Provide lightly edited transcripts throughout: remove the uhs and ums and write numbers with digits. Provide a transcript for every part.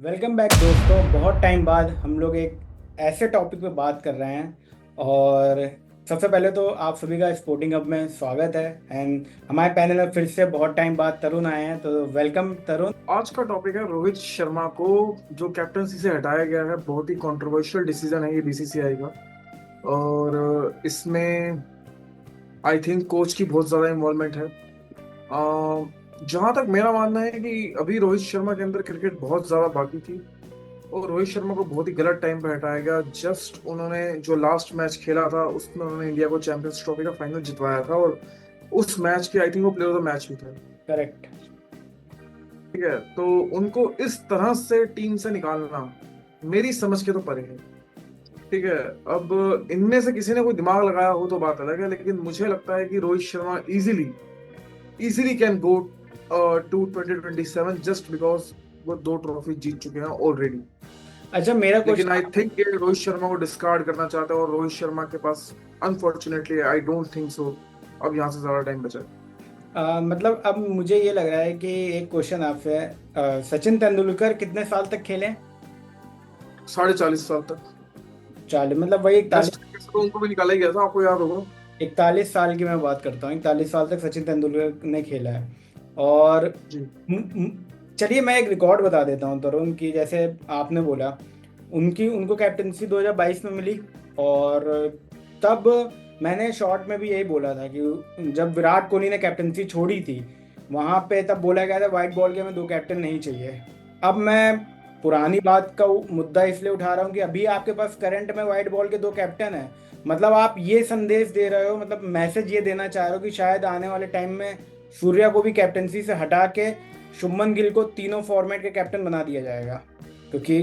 Welcome back दोस्तों। बहुत time बाद हम लोग एक ऐसे टॉपिक पे बात कर रहे हैं और सबसे पहले तो आप सभी का स्पोर्टिंग हब में स्वागत है। एंड हमारे पैनल में फिर से बहुत टाइम बाद तरुण आए हैं, तो वेलकम तरुण। आज का टॉपिक है रोहित शर्मा को जो कैप्टनसी से हटाया गया है। बहुत ही कंट्रोवर्शियल डिसीजन है ये बीसीसीआई का। और इसमें आई थिंक कोच की बहुत ज्यादा इन्वॉल्वमेंट है। जहां तक मेरा मानना है कि अभी रोहित शर्मा के अंदर क्रिकेट बहुत ज्यादा बाकी थी और रोहित शर्मा को बहुत ही गलत टाइम पे हटाया गया। जस्ट उन्होंने जो लास्ट मैच खेला था उसमें उन्होंने इंडिया को चैंपियंस ट्रॉफी का फाइनल जितवाया था और उस मैच के आई थिंक वो प्लेयर ऑफ द मैच भी था। करेक्ट। ठीक है, तो उनको इस तरह से टीम से निकालना मेरी समझ के तो परे है। ठीक है, अब इनमें से किसी ने कोई दिमाग लगाया हो तो बात अलग है, लेकिन मुझे लगता है कि Rohit Sharma easily easily can go to 2027 just because वो दो ट्रॉफी जीत चुके हैं ऑलरेडी। अच्छा, मेरा लेकिन आई क्वेश्चन। थिंक ये रोहित शर्मा को डिस्कार्ड करना चाहते हैं और रोहित शर्मा के पास unfortunately I don't think so अब यहाँ से ज्यादा टाइम बचा है। मतलब अब मुझे ये लग रहा है कि एक क्वेश्चन आपसे है। सचिन तेंदुलकर कितने साल तक खेले? 40.5 साल तक। चालीस, मतलब वही टेस्ट 41। क्रिकेट से तो उनको भी निकाला ही गया था, आपको याद होगा। 41 साल की मैं बात करता हूँ, 41 साल तक सचिन तेंदुलकर ने खेला है। और जी। चलिए मैं एक रिकॉर्ड बता देता हूँ तरुण की। जैसे आपने बोला, उनकी उनको कैप्टनसी 2022 में मिली। और तब मैंने शॉर्ट में भी यही बोला था कि जब विराट कोहली ने कैप्टनसी छोड़ी थी, वहां पे तब बोला गया था व्हाइट बॉल के में दो कैप्टन नहीं चाहिए। अब मैं पुरानी बात का मुद्दा इसलिए उठा रहा हूँ कि अभी आपके पास करंट में व्हाइट बॉल के दो कैप्टन हैं। मतलब आप ये संदेश दे रहे हो, मतलब मैसेज ये देना चाह रहे हो कि शायद आने वाले टाइम में सूर्या को भी कैप्टनसी से हटा के शुभमन गिल को तीनों फॉर्मेट के कैप्टन बना दिया जाएगा। क्योंकि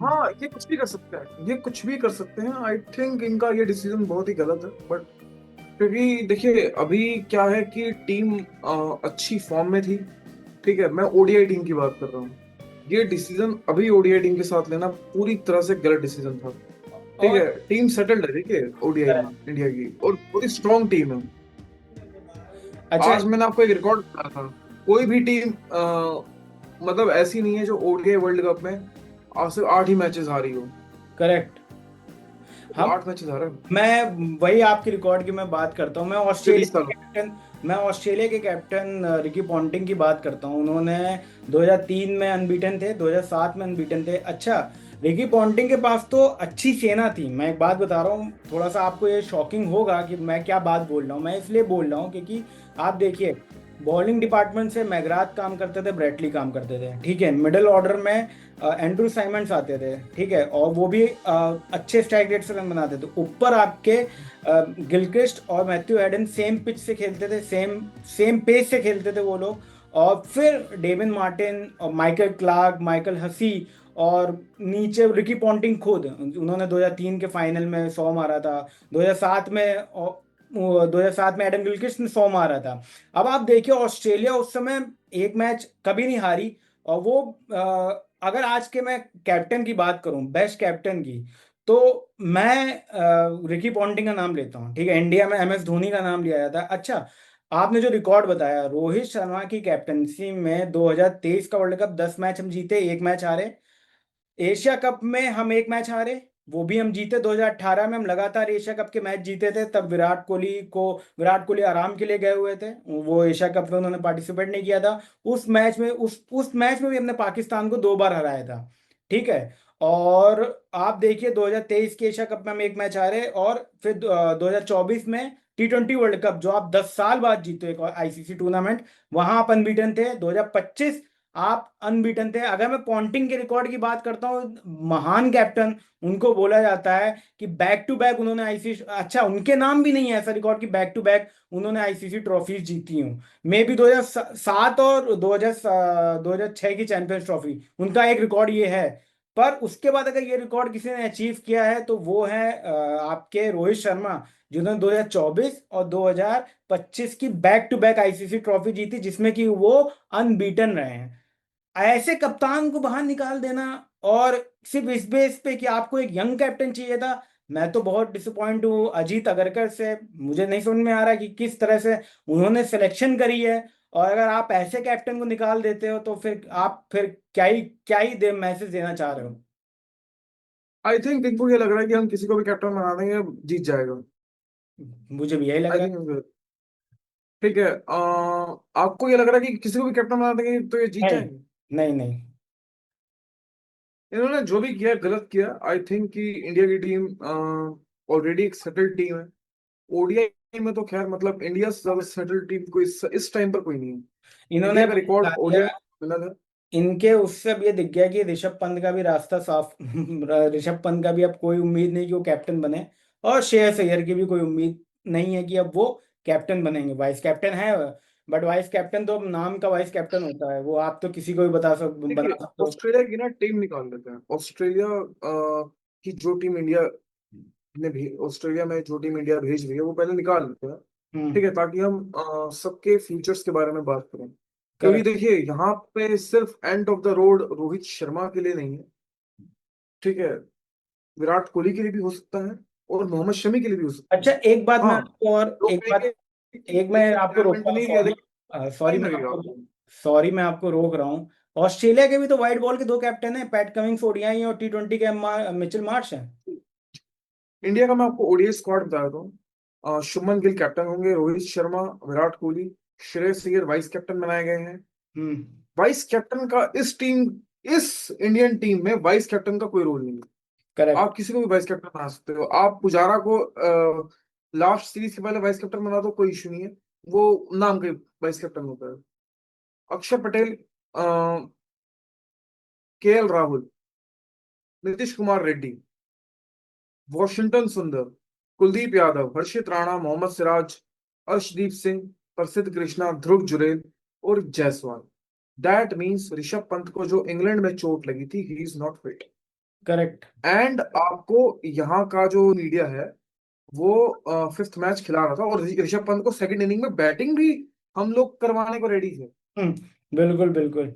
हाँ, ये कुछ भी कर सकते हैं, ये कुछ भी कर सकते हैं। आई थिंक इनका ये डिसीजन बहुत ही गलत है, बट क्योंकि देखिए अभी क्या है कि टीम अच्छी फॉर्म में थी। ठीक है, मैं ओडीआई टीम की बात कर रहा हूँ। ये डिसीजन अभी ओडीआई टीम के साथ लेना पूरी तरह से गलत डिसीजन था। ठीक और है, टीम सेटल्ड है, देखिए ओडीआई में इंडिया की और पूरी स्ट्रॉन्ग टीम है। अच्छा। आज मैंने आपको एक रिकॉर्ड बताया था। कोई भी टीम मतलब ऐसी नहीं है जो ओडीआई वर्ल्ड कप में आज सिर्फ 8 ही मैचेस हारी हो। करेक्ट। तो हम 8 मैचेस हारे मैं वही आपके रिकॉर्ड की मैं बात करता हूँ। पिछले 20 साल। मैं ऑस्ट्रेलिया के कैप्टन रिकी पॉन्टिंग की बात करता हूँ। उन्होंने 2003 में अनबीटन थे, 2007 में अनबीटन थे। अच्छा, रिकी पॉन्टिंग के पास तो अच्छी सेना थी। मैं एक बात बता रहा हूँ, थोड़ा सा आपको ये शॉकिंग होगा कि मैं क्या बात बोल रहा हूँ। मैं इसलिए बोल रहा हूँ क्योंकि आप देखिए, बॉलिंग डिपार्टमेंट से मैगराथ काम करते थे, ब्रेटली काम करते थे, ठीक है। मिडिल ऑर्डर में एंड्रू साइमंड्स आते थे, ठीक है, और वो भी अच्छे स्ट्राइक रेट से रन बनाते थे। ऊपर आपके गिलक्रिस्ट और मैथ्यू हेडन सेम पिच से खेलते थे, सेम सेम पेस से खेलते थे वो लोग। और फिर डेविन मार्टिन और माइकल क्लार्क, माइकल हसी, और नीचे रिकी पॉन्टिंग खुद, उन्होंने 2003 के फाइनल में 100 मारा था। 2007 में 2007 में एडम गिलक्रिस्ट ने 100 मारा था। अब आप देखिए, ऑस्ट्रेलिया उस समय एक मैच कभी नहीं हारी। और वो अगर आज के मैं कैप्टन की बात करूं, बेस्ट कैप्टन की, तो मैं रिकी पॉन्टिंग का नाम लेता हूं। ठीक है, इंडिया में एमएस धोनी का नाम लिया जाता है। अच्छा, आपने जो रिकॉर्ड बताया रोहित शर्मा की कैप्टनसी में, 2023 का वर्ल्ड कप 10 मैच हम जीते, एक मैच हारे। एशिया कप में हम एक मैच हारे, वो भी हम जीते। 2018 में हम लगातार एशिया कप के मैच जीते थे, तब विराट कोहली आराम के लिए गए हुए थे, वो एशिया कप में उन्होंने पार्टिसिपेट नहीं किया था। उस मैच में भी हमने पाकिस्तान को 2 बार हराया था, ठीक है। और आप देखिए, 2023 के एशिया कप में हम एक मैच हारे, और फिर 2024 में T20 वर्ल्ड कप, जो आप 10 साल बाद जीते एक आईसीसी टूर्नामेंट, वहां आप अनबीटन थे। 2025 आप अनबीटन थे। अगर मैं पॉन्टिंग के रिकॉर्ड की बात करता हूँ, महान कैप्टन उनको बोला जाता है कि बैक टू बैक उन्होंने आईसीसी, अच्छा उनके नाम भी नहीं है ऐसा रिकॉर्ड कि बैक टू बैक उन्होंने आईसीसी ट्रॉफीज जीती हूँ। मे बी 2007 और 2006 की चैंपियंस ट्रॉफी उनका एक रिकॉर्ड ये है। पर उसके बाद अगर ये रिकॉर्ड किसी ने अचीव किया है तो वो है आपके रोहित शर्मा, जिन्होंने 2024 और 2025 की back to back ICC trophy जीती, जिसमें कि वो अनबीटन रहे हैं। ऐसे कप्तान को बाहर निकाल देना, और सिर्फ इस बेस पे कि आपको एक यंग कैप्टन चाहिए था, मैं तो बहुत डिसअपॉइंट हूँ अजीत अगरकर से। मुझे नहीं समझ में आ रहा कि किस तरह से उन्होंने सिलेक्शन करी है। और अगर आप ऐसे कैप्टन को निकाल देते हो तो फिर आप फिर क्या ही दे मैसेज देना चाह रहे हो? आई थिंक इनको ये लग रहा है कि हम किसी को भी कैप्टन बना देंगे जीत जाएगा। मुझे भी यही लग आई रहा थिंक ठीक है। आपको ये लग रहा है कि किसी को भी कैप्टन बना देंगे तो ये जीत है। नहीं, जाएंगे? नहीं, नहीं। इन्होंने जो भी किया गलत किया। आई थिंक कि इंडिया की टीम ऑलरेडी एक सेटल्ड टीम है। ओडीआई में तो खैर मतलब इंडिया से ज्यादा सेटल्ड टीम कोई इस टाइम पर कोई नहीं है। इन्होंने इंडिया अब का ये रिकॉर्ड दिखा दिया, ओडीआई अलग है। इनके उससे अब ये दिख गया कि ऋषभ पंत का भी रास्ता साफ ऋषभ पंत का भी अब कोई उम्मीद नहीं कि वो कैप्टन बने। और श्रेयस अय्यर की भी कोई उम्मीद नहीं है कि अब वो कैप्टन बनेंगे, वाइस कैप्टन है। बट वाइस कैप्टन तो नाम का वाइस कैप्टन होता है, वो आप तो किसी को भी देखिए बना सकते हो। ऑस्ट्रेलिया की ना टीम निकाल लेते हैं। ऑस्ट्रेलिया की जो टीम इंडिया ऑस्ट्रेलिया में जो टीम इंडिया भेज रही है वो पहले निकाल लेते हैं। हम्म। ठीक है, ताकि हम सबके फ्यूचर्स के बारे में बात करें। क्योंकि करेक्ट। देखिए यहाँ पे सिर्फ end of the road Rohit Sharma के लिए नहीं है। ठीक है, विराट कोहली के लिए भी हो सकता है और मोहम्मद शमी के लिए भी हो सकता है। अच्छा, एक बात मैं हाँ, आपको और लोग एक बात, कहेंगे कि एक मैं आपको रिटायरमेंट रोकता तो हूँ, नहीं लिया, सॉरी। लेकिन सॉरी टाइम मैं लगेगा आपको आपको। सॉरी मैं आपको रोक रहा हूँ। ऑस्ट्रेलिया के भी तो व्हाइट बॉल के दो कैप्टन हैं, पैट कमिंस ओडीआई और T20 के मिचेल मार्श हैं। इंडिया का मैं आपको ओडीआई स्क्वाड बता देता हूँ। शुभमन गिल कैप्टन होंगे, रोहित शर्मा, विराट कोहली, श्रेयस अय्यर वाइस कैप्टन बनाए गए हैं। हम्म। वाइस कैप्टन का इस इंडियन टीम में वाइस कैप्टन का कोई रोल नहीं है। करेक्ट। आप किसी को भी वाइस कैप्टन बना सकते हो। आप पुजारा को लास्ट सीरीज के पहले वाइस कैप्टन बना दो, कोई इशू नहीं है। वो नाम के वाइस कैप्टन होता है। अक्षर पटेल, केएल राहुल, नीतीश कुमार रेड्डी, वॉशिंगटन सुंदर, कुलदीप यादव, हर्षित राणा, मोहम्मद सिराज, अर्शदीप सिंह, प्रसिद्ध कृष्णा, ध्रुव जुरैल और जायसवाल। दैट मीन्स ऋषभ पंत को जो इंग्लैंड में चोट लगी थी, he is not fit. Correct. And आपको यहाँ का जो मीडिया है वो फिफ्थ मैच खिला रहा था और ऋषभ पंत को सेकंड इनिंग में बैटिंग भी हम लोग करवाने को रेडी थे। हम्म। बिल्कुल, बिल्कुल।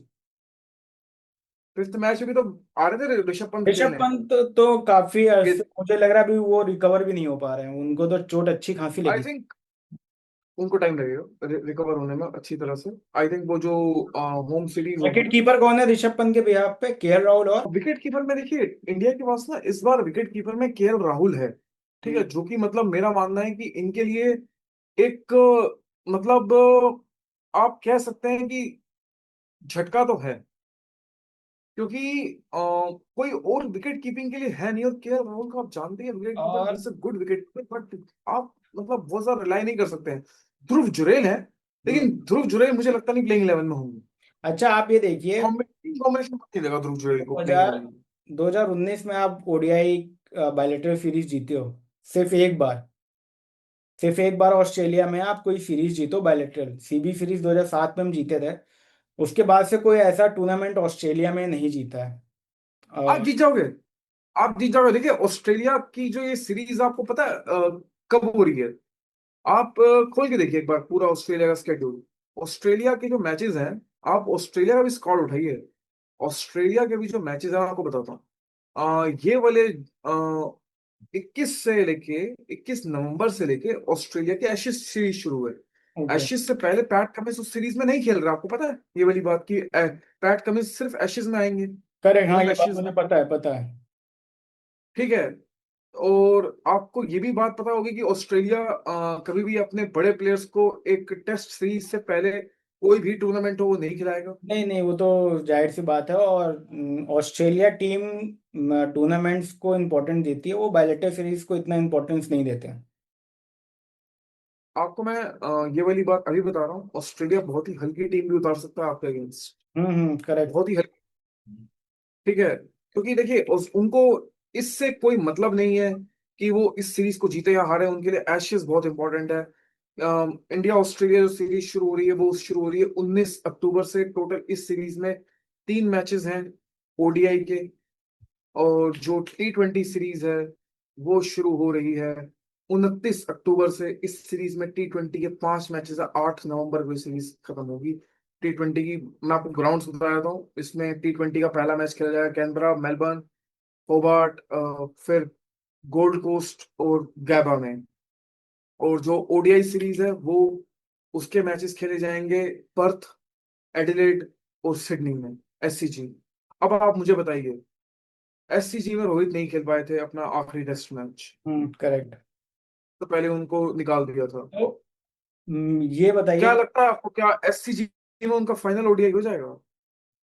फिफ्थ मैच में भी तो आ रहे थे ऋषभ पंत ऋषभ खेलने। पंत तो काफी अरसे, मुझे लग रहा है अभी वो रिकवर भी नहीं हो पा रहे हैं, उनको तो चोट अच्छी खासी आई लगी। थिंक उनको टाइम लगेगा रिकवर होने में अच्छी तरह से। आई थिंक वो जो होम सीरीज होगी विकेट ना। कीपर कौन है ऋषभ पंत के बिहाफ पे? केएल राहुल और विकेट कीपर में देखिए इंडिया के पास ना इस बार विकेट कीपर में केएल राहुल है। ठीक है, हम्म। जो कि मतलब मेरा मानना है कि इनके लिए एक मतलब आप कह सकते हैं कि झटका तो है। क्योंकि कोई और विकेट कीपिंग के लिए है नहीं। और केएल राहुल को आप जानते हैं विकेट कीपर, ही और is a good wicket keeper, but आप मतलब बहुत ज्यादा रिलाई नहीं कर सकते हैं। ध्रुव जुरैल है, हम्म। लेकिन ध्रुव जुरैल मुझे लगता नहीं प्लेइंग 11 में होंगे। अच्छा, आप ये देखिए, कॉम्बिनेशन नहीं देगा ध्रुव जुरैल को प्लेइंग 11 2000 में। 2019 में आप ओडीआई बायलेटरल सीरीज जीते हो, सिर्फ एक बार। सिर्फ एक बार ऑस्ट्रेलिया में आप कोई सीरीज जीतो बायलेटरल, सीबी सीरीज 2007 में हम जीते थे। उसके बाद से कोई ऐसा टूर्नामेंट ऑस्ट्रेलिया में नहीं जीता है। आप जीत जाओगे। आप जीत जाओगे। देखिए ऑस्ट्रेलिया की जो ये सीरीज आपको पता है कब हो रही है? आप खोल के देखिए एक बार पूरा ऑस्ट्रेलिया का स्केड्यूल। ऑस्ट्रेलिया के जो मैचेस हैं, आप ऑस्ट्रेलिया का भी स्क्वाड उठाइए। ऑस्ट्रेलिया के भी जो मैचेस हैं, मैं आपको बताता हूँ। ये वाले 21 से लेके ऑस्ट्रेलिया की एशेज सीरीज शुरू हुए। ओके। एशेज से पहले पैट कमिंस उस सीरीज में नहीं खेल रहा, आपको पता है ये वाली बात की? पैट कमिंस सिर्फ एशेज में आएंगे, करेक्ट, हाँ, वन ये बात एशेज मुझे में। पता है, पता है। ठीक है, और आपको ये भी बात पता होगी कि ऑस्ट्रेलिया कभी भी अपने बड़े प्लेयर्स को एक टेस्ट सीरीज से पहले कोई भी टूर्नामेंट हो वो नहीं खिलाएगा। नहीं, नहीं, वो तो जाहिर सी बात है। और ऑस्ट्रेलिया टीम टूर्नामेंट्स को इम्पोर्टेंस देती है, वो बायलेटर सीरीज को इतना इम्पोर्टेंस नहीं देते हैं। आपको मैं ये वाली बात अभी बता रहा हूँ, ऑस्ट्रेलिया बहुत ही हल्की टीम भी उतार सकता है आपके अगेंस्ट। हम्म, करेक्ट। बहुत ही हल्की। ठीक है, क्योंकि देखिए उनको इससे कोई मतलब नहीं है कि वो इस सीरीज को जीते या हारे। उनके लिए एशेज बहुत इंपॉर्टेंट है। इंडिया ऑस्ट्रेलिया जो सीरीज शुरू हो रही है वो शुरू हो रही है 19 अक्टूबर से। टोटल इस सीरीज में 3 मैचेस हैं ओडीआई के। और जो T20 सीरीज है वो शुरू हो रही है 29 अक्टूबर से। इस सीरीज में T20 के 5 मैचेस है। 8 नवंबर को सीरीज खत्म होगी T20 की। मैं आपको ग्राउंड्स बता देता हूँ। इसमें T20 का पहला मैच खेला जाएगा कैनबरा, मेलबर्न, होबार्ट, फिर गोल्ड कोस्ट और गैबा में। और जो ओडीआई सीरीज है वो उसके मैचेस खेले जाएंगे पर्थ, एडिलेड और सिडनी में, एससीजी। अब आप मुझे बताइए, एससीजी में रोहित नहीं खेल पाए थे अपना आखिरी टेस्ट मैच, करेक्ट। तो पहले उनको निकाल दिया था। तो ये बताइए क्या कि लगता है आपको, क्या एससीजी में उनका फाइनल ओडीआई हो जाएगा?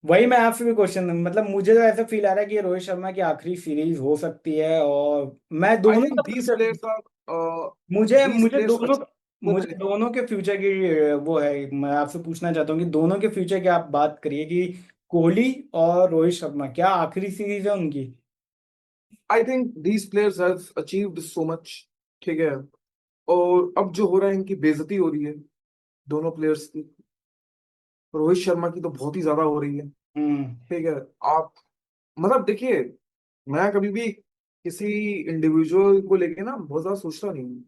वही मैं आपसे भी क्वेश्चन, मतलब मुझे तो ऐसा फील आ रहा है कि ये रोहित शर्मा की आखिरी सीरीज हो सकती है, और मैं आई दोनों थिंक का दीज फ्यूचर, प्लेयर्स आर मुझे दीज मुझे प्लेयर्स दोनों, अचीव मुझे दोनों के फ्यूचर की वो है, मैं आपसे पूछना चाहता हूँ कि दोनों के फ्यूचर की आप बात करिए कि कोहली और रोहित शर्मा क्या आखिरी सीरीज है उनकी। I think these players have achieved so much, ठीक है। और अब जो हो रहा है, इनकी बेइज्जती हो रही है दोनों प्लेयर्स की। रोहित शर्मा की तो बहुत ही ज्यादा हो रही है, हम्म। ठीक है। आप मतलब देखिए, मैं कभी भी किसी इंडिविजुअल को लेके ना बहुत ज्यादा सोचता नहीं हूँ।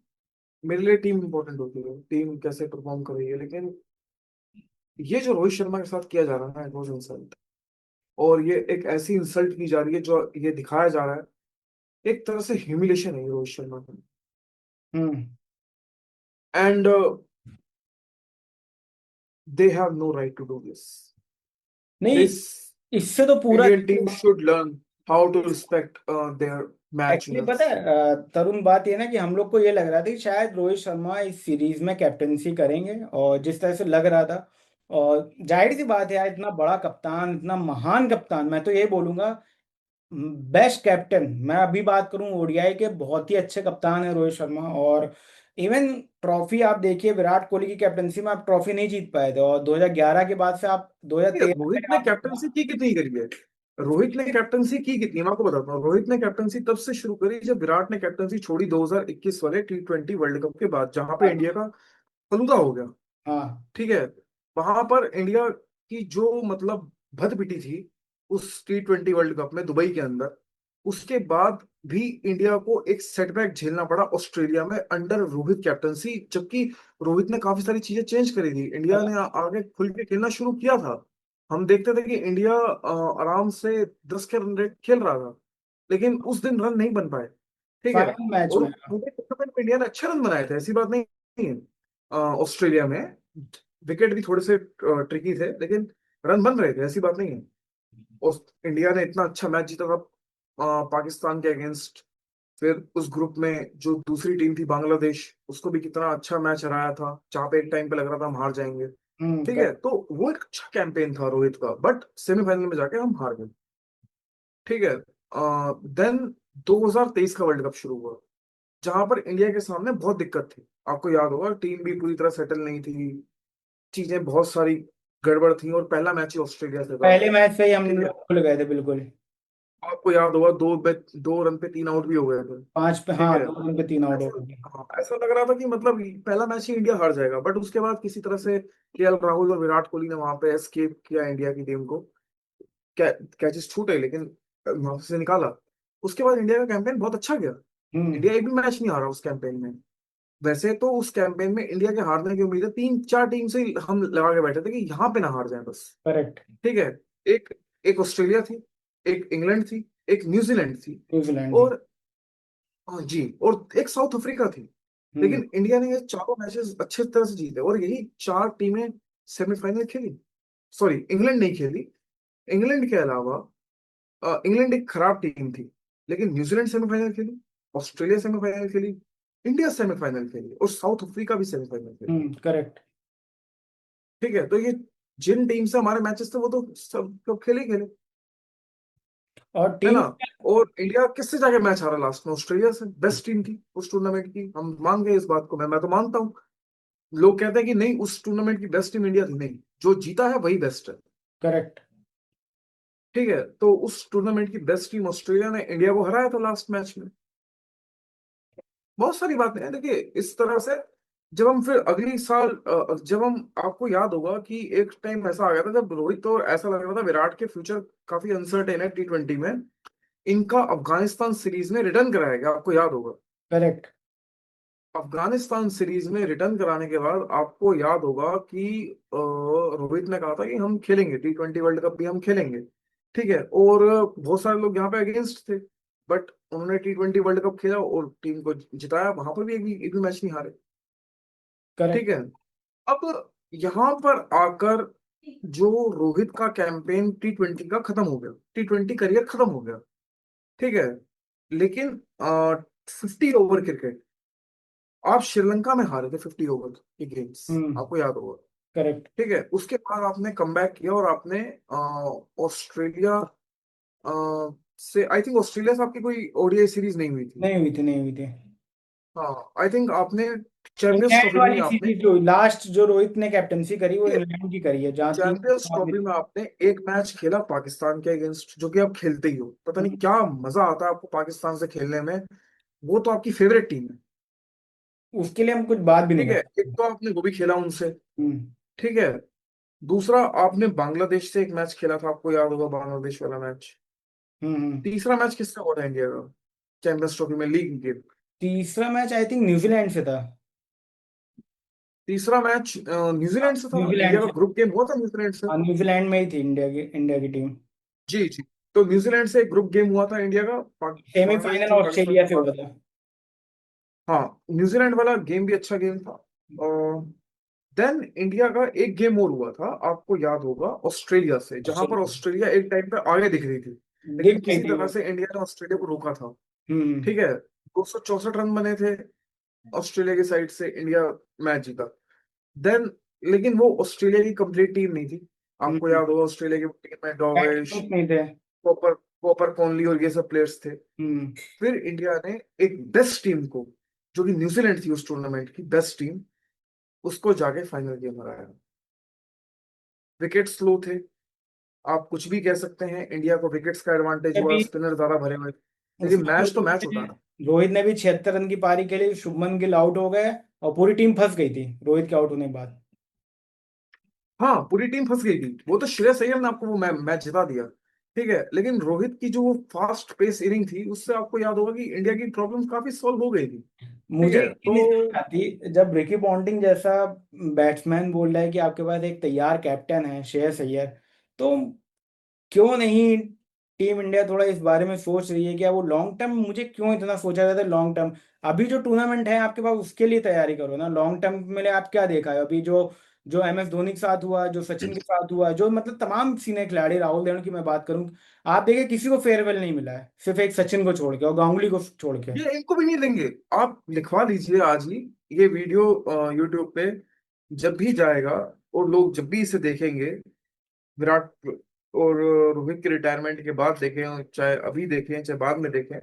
मेरे लिए टीम इंपॉर्टेंट होती है, टीम कैसे परफॉर्म कर रही है, लेकिन ये जो रोहित शर्मा के साथ किया जा रहा है ना, इट वॉज इंसल्ट। और ये एक ऐसी इंसल्ट की जा रही है, जो ये दिखाया जा रहा है एक तरह से ह्यूमिलेशन है ये रोहित शर्मा का। Hmm. And they have no right to do this. नहीं, दिस इससे तो पूरा, Indian team should learn how to respect their match actually पता विनर्स। है तरुण, बात ये ना कि हम लोग को ये लग रहा था कि शायद रोहित शर्मा इस सीरीज में कैप्टनसी करेंगे, और जिस तरह से लग रहा था, और जाहिर सी बात है यार, इतना बड़ा कप्तान, इतना महान कप्तान, मैं तो ये बोलूंगा बेस्ट कैप्टन, मैं अभी बात करूं ओडीआई के, बहुत ही अच्छे कप्तान है रोहित शर्मा। और इवन ट्रॉफी आप देखिए, विराट कोहली की कैप्टनसी में आप ट्रॉफी नहीं जीत पाए थे, और 2011 के बाद से आप 2013 रोहित में ने आप, कैप्टनसी की कितनी करी है? रोहित ने कैप्टनसी की कितनी, मैं आपको बताता हूँ। रोहित ने कैप्टनसी तब से शुरू करी जब विराट ने कैप्टनसी छोड़ी 2021 वाले T20 वर्ल्ड कप के बाद, जहां पे इंडिया का फलूदा हो गया, हाँ, ठीक है। वहां पर इंडिया की जो मतलब भद पिटी थी उस T20 वर्ल्ड कप में दुबई के अंदर, उसके बाद भी इंडिया को एक सेटबैक झेलना पड़ा ऑस्ट्रेलिया में अंडर रोहित कैप्टनसी, जबकि रोहित ने काफी सारी चीजें चेंज करी थी, इंडिया ने आगे खुल के खेलना शुरू किया था। हम देखते थे कि इंडिया आराम से 10 के रन रेट खेल रहा था, लेकिन उस दिन रन नहीं बन पाए, ठीक है। फाइनल मैच और में। पूरे टूर्नामेंट में इंडिया ने अच्छे रन बनाए थे, ऐसी बात नहीं है। ऑस्ट्रेलिया में विकेट भी थोड़े से ट्रिकी थे, लेकिन रन बन रहे थे, ऐसी बात नहीं है। और इंडिया ने इतना अच्छा मैच जीता था पाकिस्तान के अगेंस्ट। फिर उस ग्रुप में जो दूसरी टीम थी बांग्लादेश, उसको भी कितना अच्छा मैच हराया था, जहाँ पे एक टाइम पे लग रहा था हम हार जाएंगे, ठीक है। तो वो एक अच्छा कैंपेन था रोहित का, बट सेमीफाइनल में जाके हम हार गए, ठीक है। देन 2023 का वर्ल्ड कप शुरू हुआ, जहां पर इंडिया के सामने बहुत दिक्कत थी। आपको याद होगा, टीम भी पूरी तरह सेटल नहीं थी, चीजें बहुत सारी गड़बड़ थी, और पहला मैच ही ऑस्ट्रेलिया से था, पहले मैच से ही हम ठीक है। लोग खुल गए थे बिल्कुल। आपको याद होगा, 2 रन पे 3 आउट भी हो गए थे, पांच पे, ठीक हाँ, है। 2 रन पे 3 आउट हो ऐसा, गए थे। हाँ, ऐसा लग रहा था कि मतलब पहला मैच ही इंडिया हार जाएगा, बट उसके बाद किसी तरह से केएल राहुल और विराट कोहली ने वहां पे एस्केप किया इंडिया की टीम को। कैचेस छूटे, लेकिन वहां से निकाला। उसके बाद इंडिया का कैंपेन बहुत अच्छा गया, हम्म। इंडिया एक भी मैच नहीं हारा उस कैंपेन में। वैसे तो उस कैंपेन में इंडिया के हारने की उम्मीद है, 3-4 टीम से ही हम लगा के बैठे थे कि यहाँ पे ना हार जाए बस, करेक्ट। ठीक है। एक एक ऑस्ट्रेलिया थी, एक इंग्लैंड थी, एक न्यूजीलैंड थी, न्यूजीलैंड थी। और हाँ जी, और एक साउथ अफ्रीका थी। हम्म। लेकिन इंडिया ने ये चारों मैचेस अच्छे तरह से जीते, और यही 4 टीमें सेमीफाइनल खेली। सॉरी, इंग्लैंड नहीं खेली। इंग्लैंड के अलावा इंग्लैंड एक खराब टीम थी, लेकिन न्यूजीलैंड सेमीफाइनल खेली, ऑस्ट्रेलिया सेमीफाइनल खेली, इंडिया सेमीफाइनल खेली, और साउथ अफ्रीका भी सेमीफाइनल खेली, करेक्ट। ठीक है। तो ये जिन टीम से हमारे मैचेस थे वो तो सब खेले ही खेले, और है टीम, ना। और इंडिया किससे जाके मैच हारा लास्ट में? ऑस्ट्रेलिया से, बेस्ट टीम थी उस टूर्नामेंट की, हम मान गए इस बात को, मैं तो मानता हूँ। लोग कहते हैं कि नहीं, उस टूर्नामेंट की बेस्ट टीम इंडिया थी, नहीं, जो जीता है वही बेस्ट है, करेक्ट। ठीक है। तो उस टूर्नामेंट की बेस्ट टीम ऑस्ट्रेलिया ने इंडिया को हराया था लास्ट मैच में। बहुत सारी बातें हैं, देखिए इस तरह से। जब हम फिर अगली साल जब हम, आपको याद होगा कि एक टाइम ऐसा आ गया था जब रोहित, तो ऐसा लग रहा था विराट के फ्यूचर काफी अनसर्टेन है T20 में, इनका अफगानिस्तान सीरीज में रिटर्न कराएगा, आपको याद होगा। करेक्ट। अफगानिस्तान सीरीज में रिटर्न कराने के बाद आपको याद होगा कि रोहित ने कहा था कि हम खेलेंगे T20 वर्ल्ड कप भी हम खेलेंगे, ठीक है। और बहुत सारे लोग यहाँ पे अगेंस्ट थे, बट उन्होंने T20 वर्ल्ड कप खेला और टीम को जिताया, वहां पर भी एक भी मैच नहीं हारे, ठीक करेक्ट। है। अब यहाँ पर आकर जो रोहित का कैंपेन T20 का खत्म हो गया, T20 करियर खत्म हो गया, ठीक है। लेकिन 50 ओवर क्रिकेट, आप श्रीलंका में हारे थे 50 ओवर के गेम्स, हम्म। आपको याद होगा। करेक्ट। ठीक है, उसके बाद आपने कमबैक किया और आपने ऑस्ट्रेलिया से, आई थिंक ऑस्ट्रेलिया से आपकी कोई ओडीआई सीरीज नहीं हुई थी। नहीं हुई थी, नहीं हुई थी। हाँ, आई थिंक आपने चैंपियंस इंग्लैंड ट्रॉफी में ही वाली आपने, सीरीज जो लास्ट जो रोहित ने कैप्टनसी करी वो इंग्लैंड की करी है, जहाँ तीन चैंपियंस साल ट्रॉफी में आपने एक मैच खेला पाकिस्तान के अगेंस्ट, जो कि आप खेलते ही हो, पता नहीं में। क्या मजा आता है आपको पाकिस्तान से खेलने में। वो तो आपकी फेवरेट टीम है। उसके लिए हम कुछ बात भी नहीं ठीक है, कर एक सकते। तो आपने वो भी खेला उनसे, हम्म। ठीक है। दूसरा, आपने बांग्लादेश से एक मैच खेला था, आपको याद होगा बांग्लादेश वाला मैच। हम्म। तीसरा मैच किसका हुआ था इंडिया का चैंपियंस ट्रॉफी में, लीग के? तीसरा मैच आई थिंक न्यूजीलैंड से था। तीसरा मैच न्यूजीलैंड से था, न्यूजीलैंड इंडिया का से। ग्रुप गेम हुआ था न्यूजीलैंड से। हाँ, न्यूजीलैंड में ही थी इंडिया की टीम। जी जी। तो न्यूजीलैंड से एक ग्रुप गेम हुआ था इंडिया का, बांग्लादेश सेमीफाइनल थी, पाकिस्तान ऑस्ट्रेलिया के से बाद। हुआ था। हाँ, न्यूजीलैंड वाला गेम भी अच्छा गेम था। और देन इंडिया का एक गेम और हुआ था, आपको याद होगा, ऑस्ट्रेलिया से, जहां पर ऑस्ट्रेलिया ऑस्ट्रेलिया एक टाइम पे आगे दिख रही थी, दिख लेकिन गई किसी थी तरह वो। से इंडिया ने ऑस्ट्रेलिया को रोका था। हम्म। ठीक है, 264 रन बने थे ऑस्ट्रेलिया की साइड से, इंडिया मैच जीता। देन, लेकिन वो ऑस्ट्रेलिया की कंप्लीट टीम नहीं थी। आपको हम्म। याद होगा ऑस्ट्रेलिया की टीम में बैट डॉवेश, स्टोक्स नहीं थे। कॉपर कॉपर कॉनली और ये सब प्लेयर्स थे। हम्म। फिर इंडिया ने एक बेस्ट टीम को, जो कि न्यूजीलैंड थी उस टूर्नामेंट की बेस्ट टीम, उसको जाके फाइनल गेम हराया। विकेट स्लो थे, आप कुछ भी कह सकते हैं, इंडिया को विकेट्स का एडवांटेज हुआ, अभी स्पिनर ज्यादा भरे हुए थे, लेकिन उसमें मैच तो मैच होता है ना। रोहित ने भी 76 रन की पारी के लिए, शुभमन गिल आउट हो गए और पूरी टीम फंस गई थी रोहित के आउट होने के बाद। हाँ, पूरी टीम फंस गई थी, वो तो श्रेयस अय्यर ने आपको वो मैच जिता दिया। ठीक है, लेकिन रोहित की जो वो फास्ट पेस इनिंग थी, उससे आपको याद होगा कि इंडिया की प्रॉब्लम काफी सॉल्व हो गई थी। ठीक मुझे है, ये तो नहीं समझ आती जब रिकी पॉन्टिंग जैसा बैट्समैन बोल रहा है कि आपके पास एक तैयार कैप्टन है श्रेयस अय्यर, तो क्यों नहीं टीम इंडिया थोड़ा इस बारे में सोच रही है कि वो लॉन्ग टर्म, मुझे क्यों इतना सोचा जाता है लॉन्ग टर्म। अभी जो टूर्नामेंट है आपके पास उसके लिए तैयारी करो ना, लॉन्ग टर्म में लिए आप क्या देखा है अभी जो जो एम एस धोनी के साथ हुआ, जो सचिन के साथ हुआ, जो मतलब तमाम सीनियर खिलाड़ी, राहुल द्रविड़ की मैं बात करूं, आप देखिए किसी को फेयरवेल नहीं मिला है, सिर्फ एक सचिन को छोड़ के और गांगुली को छोड़ के। ये इनको भी नहीं देंगे। आप लिखवा लीजिए आज ही, ये वीडियो यूट्यूब पे जब भी जाएगा और लोग जब भी इसे देखेंगे, विराट और रोहित के रिटायरमेंट के बाद देखें, चाहे अभी देखें चाहे बाद में देखें,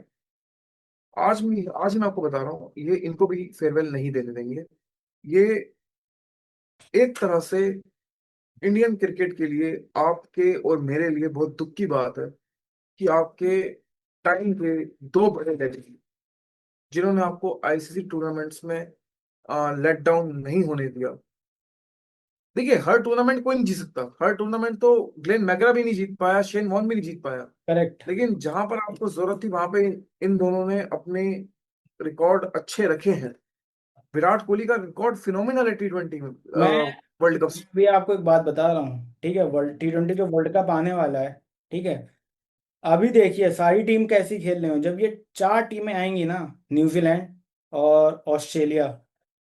आज मैं आपको बता रहा हूँ, ये इनको भी फेयरवेल नहीं देने देंगे। ये एक तरह से इंडियन क्रिकेट के लिए, आपके और मेरे लिए बहुत दुख की बात है कि आपके टाइम पे दो बड़े लेजेंड, जिन्होंने आपको आईसीसी टूर्नामेंट्स में लेट डाउन नहीं होने दिया। देखिए, हर टूर्नामेंट कोई नहीं जीत सकता, हर टूर्नामेंट तो ग्लेन मैकग्रा भी नहीं जीत पाया, शेन वॉर्न भी नहीं जीत पाया। करेक्ट। लेकिन जहां पर आपको जरूरत थी वहां पे इन दोनों ने अपने रिकॉर्ड अच्छे रखे हैं। विराट कोहली का रिकॉर्ड फिनोमिनल है T20 में, मैं वर्ल्ड कप। भी आपको एक बात बता रहा हूँ, ठीक है, वर्ल्ड T20 जो वर्ल्ड कप आने वाला है, ठीक है, अभी देखिए सारी टीम कैसी खेल रही हो, जब ये चार टीमें आएंगी ना, न्यूजीलैंड और ऑस्ट्रेलिया,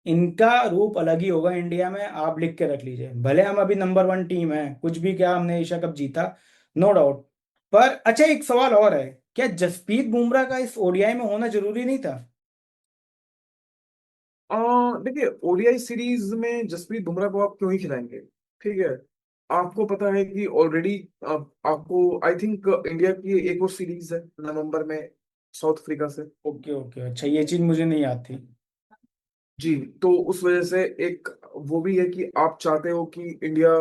इनका रूप अलग ही होगा इंडिया में, आप लिख के रख लीजिए। भले हम अभी नंबर 1 टीम है, कुछ भी क्या हमने एशिया कप जीता, नो डाउट, पर अच्छा एक सवाल और है, क्या जसप्रीत बुमराह का इस ओडीआई में होना जरूरी नहीं था? देखिए, ओडीआई सीरीज में जसप्रीत बुमराह को आप क्यों ही खिलाएंगे? ठीक है, आपको पता है कि ऑलरेडी आपको, आई थिंक इंडिया की एक और सीरीज है नवंबर में साउथ अफ्रीका से। ओके ओके, अच्छा ये चीज मुझे नहीं याद थी। जी, तो उस वजह से एक वो भी है कि आप चाहते हो कि इंडिया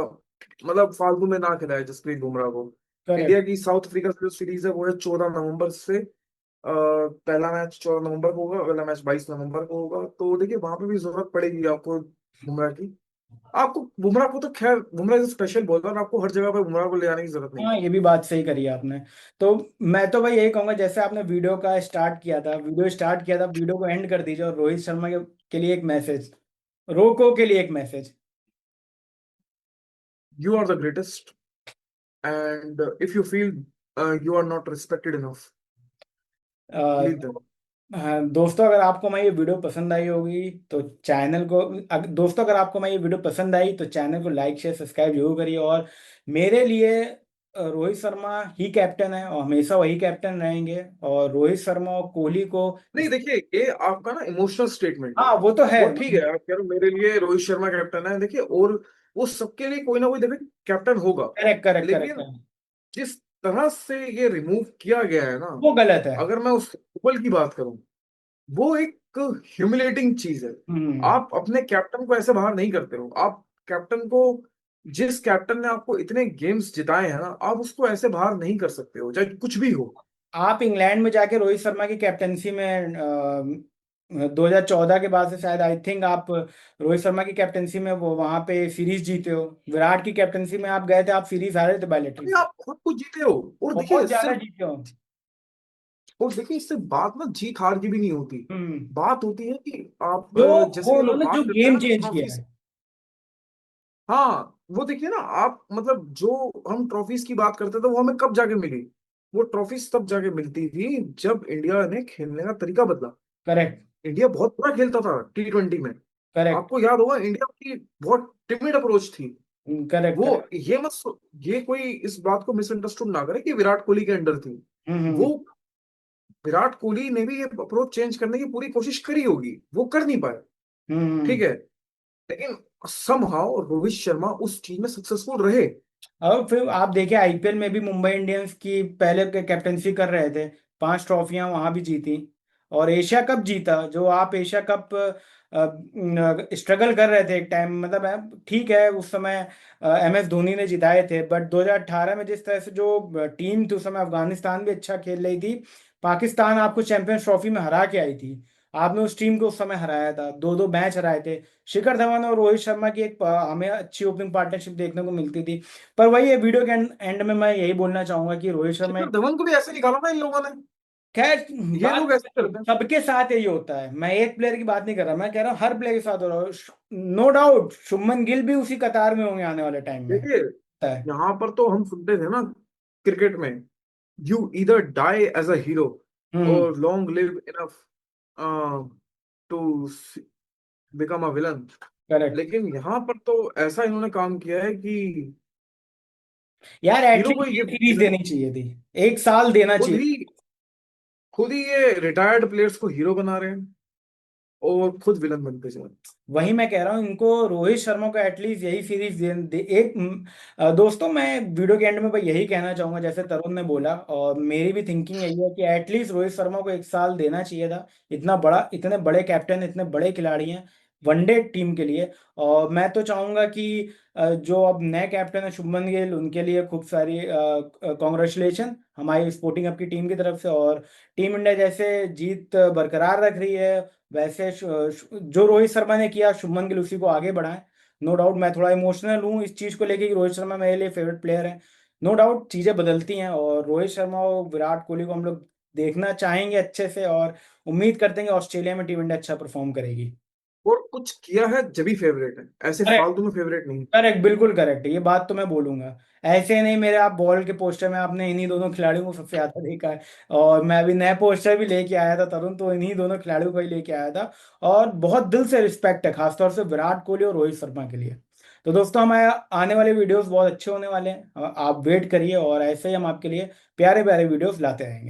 मतलब फालतू में ना खिलाए जसप्रीत बुमराह को। India correct. की साउथ अफ्रीका से जो सीरीज है वो है 14 नवंबर से। पहला मैच 14 नवंबर को होगा, अगला मैच 22 नवंबर को होगा। तो देखिए, वहां पे भी जरूरत पड़ेगी आपको बुमराह की। आपको बुमराह को तो खैर, बुमराह स्पेशल बॉलर, आपको हर जगह पे बुमराह को ले आने की जरूरत नहीं हाँ, है। ये भी बात सही करी आपने। तो मैं तो भाई यही कहूंगा, जैसे आपने वीडियो को एंड कर दीजिए और रोहित शर्मा के लिए एक मैसेज, रोको के लिए एक message. You are the greatest, and if you feel you are not respected enough, leave them. हाँ दोस्तों, अगर आपको मैं ये वीडियो पसंद आई होगी तो चैनल को दोस्तों, अगर आपको मैं ये वीडियो पसंद आई तो चैनल को लाइक शेयर सब्सक्राइब जरूर करिए। और मेरे लिए रोहित शर्मा ही कैप्टन है और हमेशा वही कैप्टन रहेंगे। और रोहित शर्मा और कोहली को नहीं देखिए, ये आपका ना इमोशनल स्टेटमेंट है। हाँ वो तो है। वो ठीक है, आप कह रहे हो मेरे लिए रोहित शर्मा कैप्टन है, देखिए, और वो सबके लिए कोई ना कोई देखिए कैप्टन होगा। करेक्ट करेक्ट करेक्ट लेकिन करेक्ट। जिस तरह से ये रिमूव किया गया है ना, वो गलत है। अगर मैं उस फुटबॉल की बात करूं, वो एक ह्यूमिलेटिंग चीज है। हम्म। आप अपने कैप्टन को ऐसे बाहर नहीं करते हो। आप कैप्टन को, जिस कैप्टन ने आपको इतने गेम्स जिताए हैं ना, आप उसको ऐसे बाहर नहीं कर सकते हो, चाहे कुछ भी हो। आप इंग्लैंड में जाके रोहित शर्मा की कैप्टनसी में 2014 के बाद से शायद आई थिंक आप रोहित शर्मा की कैप्टनसी में वो वहां पे सीरीज जीते हो। विराट की कैप्टनसी में आप गए थे, आप सीरीज हारे थे बायलेटरल अरे से। आप बहुत कुछ जीते हो। और देखिए बहुत ज्यादा सिर्फ, जीते हो। और देखिए इससे बात ना जीत हार की भी नहीं होती। हम्म। बात होती है कि आप जो जैसे वो ये लोग उन्होंने जो बात करते हैं गेम ना चेंज किया ट्रॉफीज। है। हाँ, वो देखिए ना, आप मतलब जो हम ट्रॉफीज की बात करते थे वो हमें कब जाके मिली? वो ट्रॉफीज तब जाके मिलती थी जब इंडिया ने खेलने का तरीका बदला। करेक्ट इंडिया बहुत बुरा खेलता था T20 में। करेक्ट आपको याद होगा, इंडिया की बहुत टिमिड अप्रोच थी। करेक्ट वो करेक्ट। ये कोई इस बात को मिसअंडरस्टूड ना करे कि विराट कोहली के अंडर थी। वो हम्म। विराट कोहली ने भी ये अप्रोच चेंज करने की पूरी कोशिश करी होगी, वो कर नहीं पाए। ठीक हम्म। है, लेकिन समहाउ रोहित शर्मा उस चीज में सक्सेसफुल रहे। और फिर आप देखिए आईपीएल में भी मुंबई इंडियंस की पहले कैप्टनसी कर रहे थे, 5 ट्रॉफियां वहां भी जीती। और एशिया कप जीता, जो आप एशिया कप स्ट्रगल कर रहे थे एक टाइम, मतलब ठीक है उस समय एम एस धोनी ने जिताए थे, बट 2018 में जिस तरह से जो टीम थी उस समय अफगानिस्तान भी अच्छा खेल रही थी। पाकिस्तान आपको चैंपियंस ट्रॉफी में हरा के आई थी। आपने उस टीम को उस समय हराया था, दो दो मैच हराए थे। शिखर धवन और रोहित शर्मा की एक हमें अच्छी ओपनिंग पार्टनरशिप देखने को मिलती थी। पर वही है, वीडियो के एंड में मैं यही बोलना चाहूंगा कि रोहित शर्मा शिखर धवन को भी ऐसे निकाला ना इन लोगों ने। खैर ये बात लोग ऐसे करते हैं। सबके साथ यही होता है। मैं एक प्लेयर की बात नहीं कर रहा, मैं कह रहा हूँ हर प्लेयर के साथ हो रहा है। नो डाउट शुभमन गिल भी उसी कतार में होंगे आने वाले टाइम में। देखिए, है। यहाँ पर तो हम सुनते थे ना क्रिकेट में, you either die as a hero hmm. और long live enough to become a villain. Correct. लेकिन यहाँ पर तो ऐसा इन्होंने काम किया है कि यार हीरो को एटलीस्ट ये ये सीरीज विलन, देनी चाहिए थी, एक साल देना खुद चाहिए। ही खुद ही ये रिटायर्ड प्लेयर्स को हीरो बना रहे हैं और खुद विलन बनते जा रहे हैं। वही मैं कह रहा हूँ, इनको रोहित शर्मा को एटलीस्ट यही सीरीज एक दोस्तों मैं वीडियो के एंड में भाई यही कहना चाहूंगा, जैसे तरुण ने बोला और मेरी भी थिंकिंग यही है कि एटलीस्ट रोहित शर्मा को एक साल देना चाहिए था। इतना बड़ा, इतने बड़े कैप्टन, इतने बड़े खिलाड़ी हैं वनडे टीम के लिए। और मैं तो चाहूंगा कि जो अब नए कैप्टन है शुभमन गिल, उनके लिए खूब सारी कॉन्ग्रेचुलेशन हमारी स्पोर्टिंग अप की टीम की तरफ से। और टीम इंडिया जैसे जीत बरकरार रख रही है, वैसे जो रोहित शर्मा ने किया शुभमन गिल उसी को आगे बढ़ाएं। नो डाउट मैं थोड़ा इमोशनल हूँ इस चीज़ को लेके कि रोहित शर्मा मेरे लिए फेवरेट प्लेयर है। नो डाउट चीज़ें बदलती हैं और रोहित शर्मा और विराट कोहली को हम लोग देखना चाहेंगे अच्छे से। और उम्मीद करते हैं कि ऑस्ट्रेलिया में टीम इंडिया अच्छा परफॉर्म करेगी। और कुछ किया है जब भी फेवरेट है, ऐसे करेक्ट फालतू में फेवरेट नहीं। करेक्ट, बिल्कुल करेक्ट, ये बात तो मैं बोलूंगा। ऐसे नहीं मेरे आप बॉल के पोस्टर में आपने इन्हीं दोनों खिलाड़ियों को सबसे ज्यादा देखा है। और मैं अभी नए पोस्टर भी लेके आया था तरुण, तो इन्हीं दोनों खिलाड़ियों को ही लेके आया था। और बहुत दिल से रिस्पेक्ट है खासतौर से विराट कोहली और रोहित शर्मा के लिए। तो दोस्तों हमारे आने वाले वीडियोस बहुत अच्छे होने वाले हैं, आप वेट करिए और ऐसे ही हम आपके लिए प्यारे प्यारे वीडियोस लाते रहेंगे।